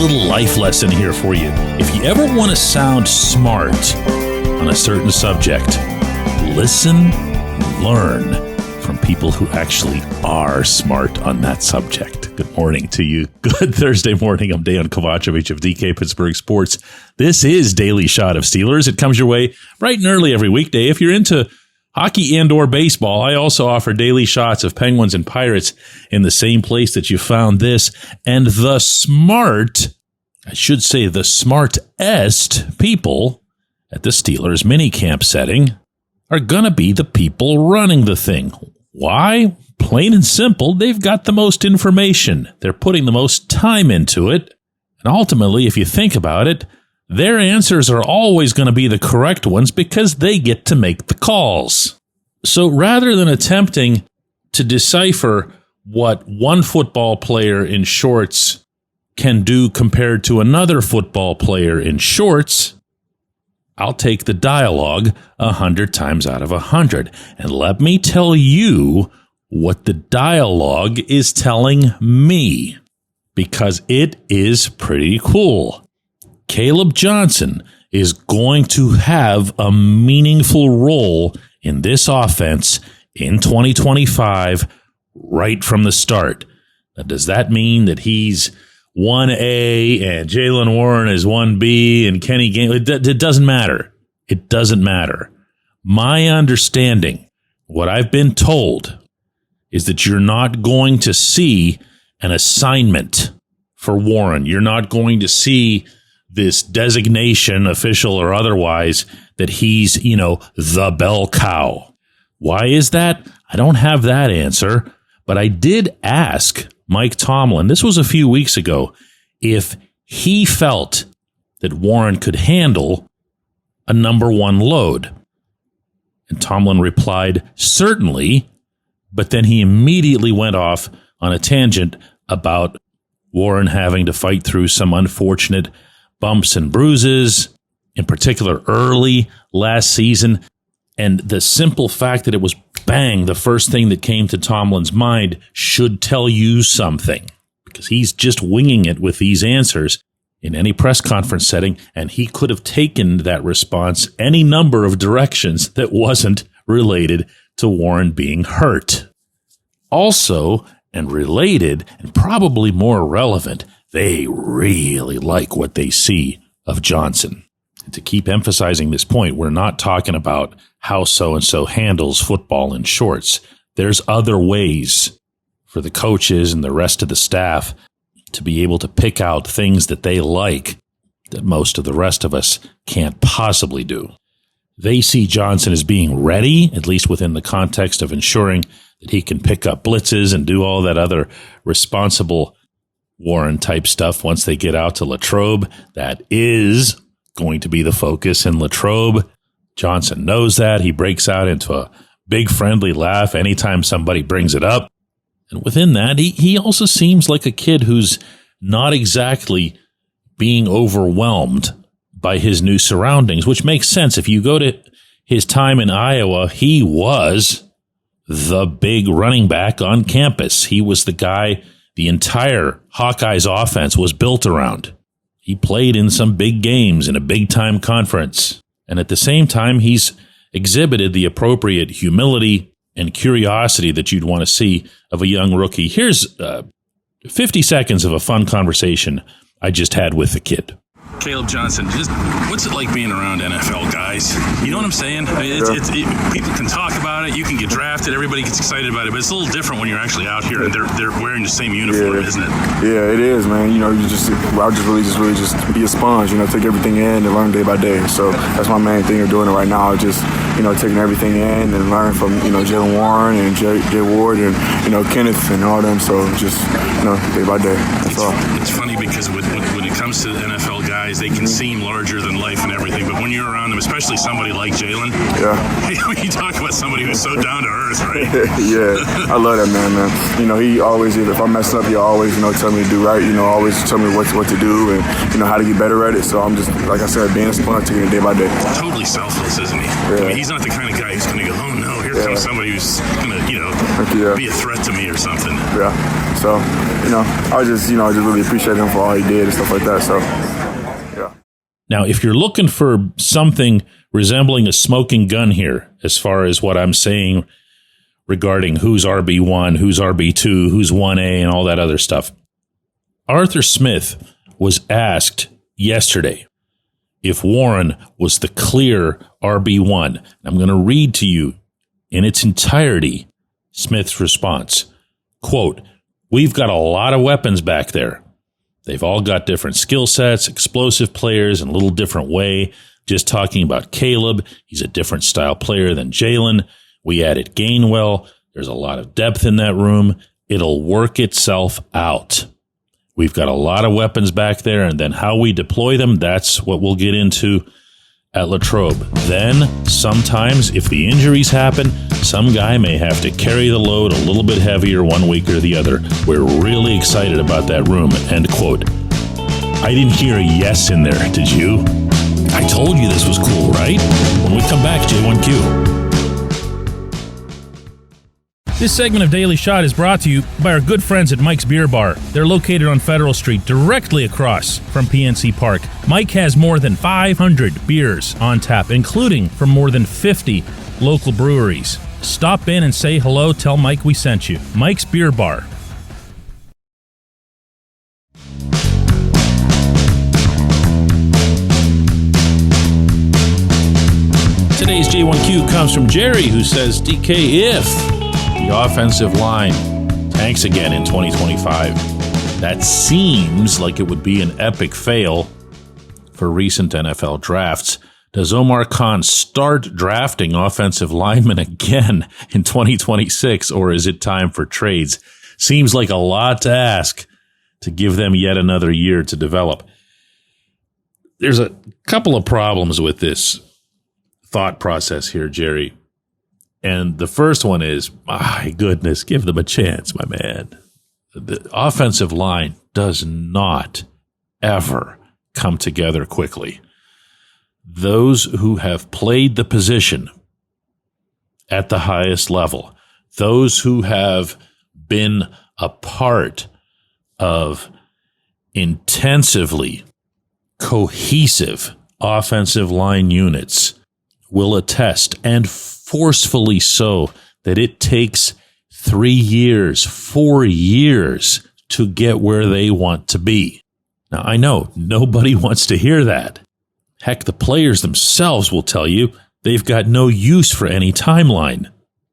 little life lesson here for you. If you ever want to sound smart on a certain subject, listen, learn from people who actually are smart on that subject. Good morning to you. Good Thursday morning. I'm Dejan Kovacevic of DK Pittsburgh Sports. This is Daily Shot of Steelers. It comes your way bright and early every weekday. If you're into hockey and/or baseball, I also offer daily shots of Penguins and Pirates in the same place that you found this. And the smartest people at the Steelers minicamp setting are going to be the people running the thing. Why? Plain and simple, they've got the most information. They're putting the most time into it. And ultimately, if you think about it, their answers are always going to be the correct ones because they get to make the calls. So rather than attempting to decipher what one football player in shorts can do compared to another football player in shorts, I'll take the dialogue 100 times out of 100. And let me tell you what the dialogue is telling me, because it is pretty cool. Caleb Johnson is going to have a meaningful role in this offense in 2025 right from the start. Now, does that mean that he's 1A and Jaylen Warren is 1B and Kenny Gainwell? It doesn't matter. It doesn't matter. My understanding, what I've been told, is that you're not going to see an assignment for Warren. You're not going to see this designation, official or otherwise, that he's, the bell cow. Why is that? I don't have that answer, but I did ask Mike Tomlin, this was a few weeks ago, if he felt that Warren could handle a number one load. And Tomlin replied, certainly, but then he immediately went off on a tangent about Warren having to fight through some unfortunate bumps and bruises, in particular early last season. And the simple fact that it was bang, the first thing that came to Tomlin's mind should tell you something, because he's just winging it with these answers in any press conference setting, and he could have taken that response any number of directions that wasn't related to Warren being hurt. Also, and related, and probably more relevant, they really like what they see of Johnson. And to keep emphasizing this point, we're not talking about how so-and-so handles football in shorts. There's other ways for the coaches and the rest of the staff to be able to pick out things that they like that most of the rest of us can't possibly do. They see Johnson as being ready, at least within the context of ensuring that he can pick up blitzes and do all that other responsible Warren-type stuff once they get out to Latrobe. That is going to be the focus in Latrobe. Johnson knows that. He breaks out into a big friendly laugh anytime somebody brings it up. And within that, he also seems like a kid who's not exactly being overwhelmed by his new surroundings, which makes sense. If you go to his time in Iowa, he was the big running back on campus. He was the guy the entire Hawkeyes offense was built around. He played in some big games in a big-time conference. And at the same time, he's exhibited the appropriate humility and curiosity that you'd want to see of a young rookie. Here's 50 seconds of a fun conversation I just had with the kid. Caleb Johnson, just what's it like being around NFL guys? You know what I'm saying? People can talk about it. You can get drafted. Everybody gets excited about it. But it's a little different when you're actually out here and they're wearing the same uniform, isn't it? Yeah, it is, man. I just be a sponge. Take everything in and learn day by day. So that's my main thing of doing it right now. Just taking everything in and learn from Jaylen Warren and Jay Ward and Kenneth and all them. So just day by day. That's all. It's funny because when it comes to NFL guys, they can seem larger than life and everything, but when you're around them, especially somebody like Jaylen, you talk about somebody who's so down to earth, right? Yeah, I love that man. He always, if I mess up, he'll always, tell me to do right, always tell me what to do and, how to get better at it. So I'm just, like I said, being a sponge, taking it day by day. Totally selfless, isn't he? Yeah. I mean, he's not the kind of guy who's going to go, oh no, here comes somebody who's going to, be a threat to me or something. Yeah. So, I just really appreciate him for all he did and stuff like that. So, yeah. Now, if you're looking for something resembling a smoking gun here, as far as what I'm saying regarding who's RB1, who's RB2, who's 1A, and all that other stuff, Arthur Smith was asked yesterday if Warren was the clear RB1. I'm going to read to you in its entirety Smith's response. Quote, "We've got a lot of weapons back there. They've all got different skill sets, explosive players in a little different way. Just talking about Caleb, he's a different style player than Jalen. We added Gainwell. There's a lot of depth in that room. It'll work itself out. We've got a lot of weapons back there, and then how we deploy them, that's what we'll get into at Latrobe. Then, sometimes, if the injuries happen, some guy may have to carry the load a little bit heavier one week or the other. We're really excited about that room." End quote. I didn't hear a yes in there, did you? I told you this was cool, right? When we come back, J1Q. This segment of Daily Shot is brought to you by our good friends at Mike's Beer Bar. They're located on Federal Street, directly across from PNC Park. Mike has more than 500 beers on tap, including from more than 50 local breweries. Stop in and say hello. Tell Mike we sent you. Mike's Beer Bar. Today's J1Q comes from Jerry, who says, DK, if the offensive line tanks again in 2025, that seems like it would be an epic fail for recent NFL drafts. Does Omar Khan start drafting offensive linemen again in 2026, or is it time for trades? Seems like a lot to ask to give them yet another year to develop. There's a couple of problems with this thought process here, Jerry. And the first one is, my goodness, give them a chance, my man. The offensive line does not ever come together quickly. Those who have played the position at the highest level, those who have been a part of intensively cohesive offensive line units will attest, and forcefully so, that it takes 3 years, 4 years to get where they want to be. Now, I know nobody wants to hear that. Heck, the players themselves will tell you they've got no use for any timeline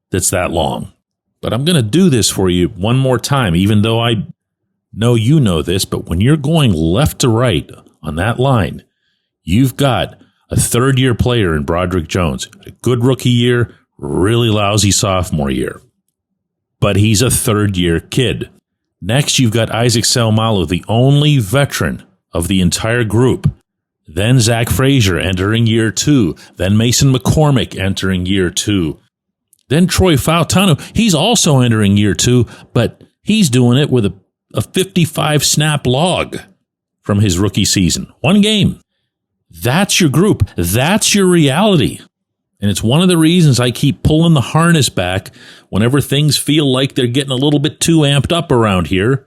that's that long. But I'm going to do this for you one more time, even though I know you know this, but when you're going left to right on that line, you've got a third-year player in Broderick Jones. A good rookie year, really lousy sophomore year. But he's a third-year kid. Next, you've got Isaac Seumalo, the only veteran of the entire group. Then Zach Frazier entering year 2. Then Mason McCormick entering year 2. Then Troy Fautanu. He's also entering year 2, but he's doing it with a 55-snap log from his rookie season. One game. That's your group. That's your reality. And it's one of the reasons I keep pulling the harness back whenever things feel like they're getting a little bit too amped up around here,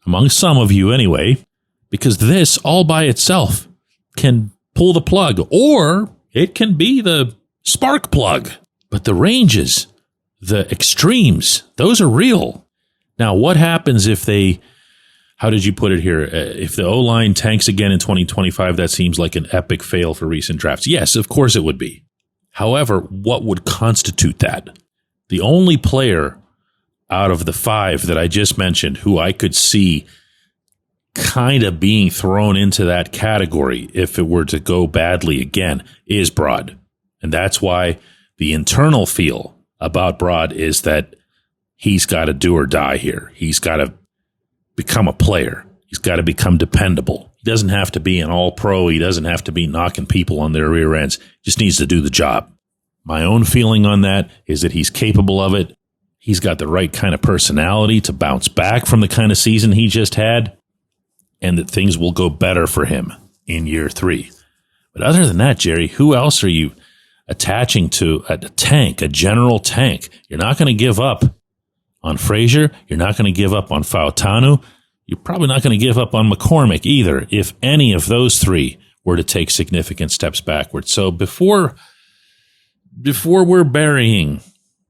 among some of you anyway, because this all by itself can pull the plug, or it can be the spark plug. But the ranges, the extremes, those are real. Now, what happens if they... How did you put it here? If the O-line tanks again in 2025, that seems like an epic fail for recent drafts. Yes, of course it would be. However, what would constitute that? The only player out of the 5 that I just mentioned who I could see kind of being thrown into that category if it were to go badly again is Brod. And that's why the internal feel about Brod is that he's got to do or die here. He's got to become a player. He's got to become dependable. He doesn't have to be an all-pro. He doesn't have to be knocking people on their rear ends. He just needs to do the job. My own feeling on that is that he's capable of it. He's got the right kind of personality to bounce back from the kind of season he just had, and that things will go better for him in year 3. But other than that, Jerry, who else are you? attaching to a tank, a general tank. You're not going to give up on Frazier. You're not going to give up on Fautanu. You're probably not going to give up on McCormick either, if any of those three were to take significant steps backwards. So before we're burying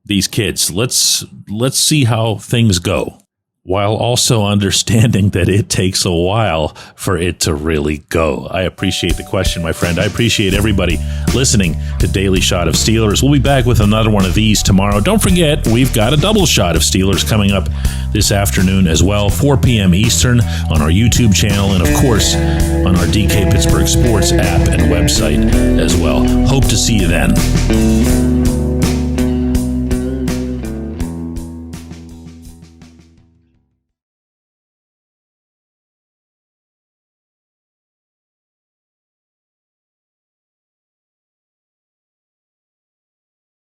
these kids, let's see how things go, while also understanding that it takes a while for it to really go. I appreciate the question, my friend. I appreciate everybody listening to Daily Shot of Steelers. We'll be back with another one of these tomorrow. Don't forget, we've got a double shot of Steelers coming up this afternoon as well, 4 p.m. Eastern on our YouTube channel, and of course on our DK Pittsburgh Sports app and website as well. Hope to see you then.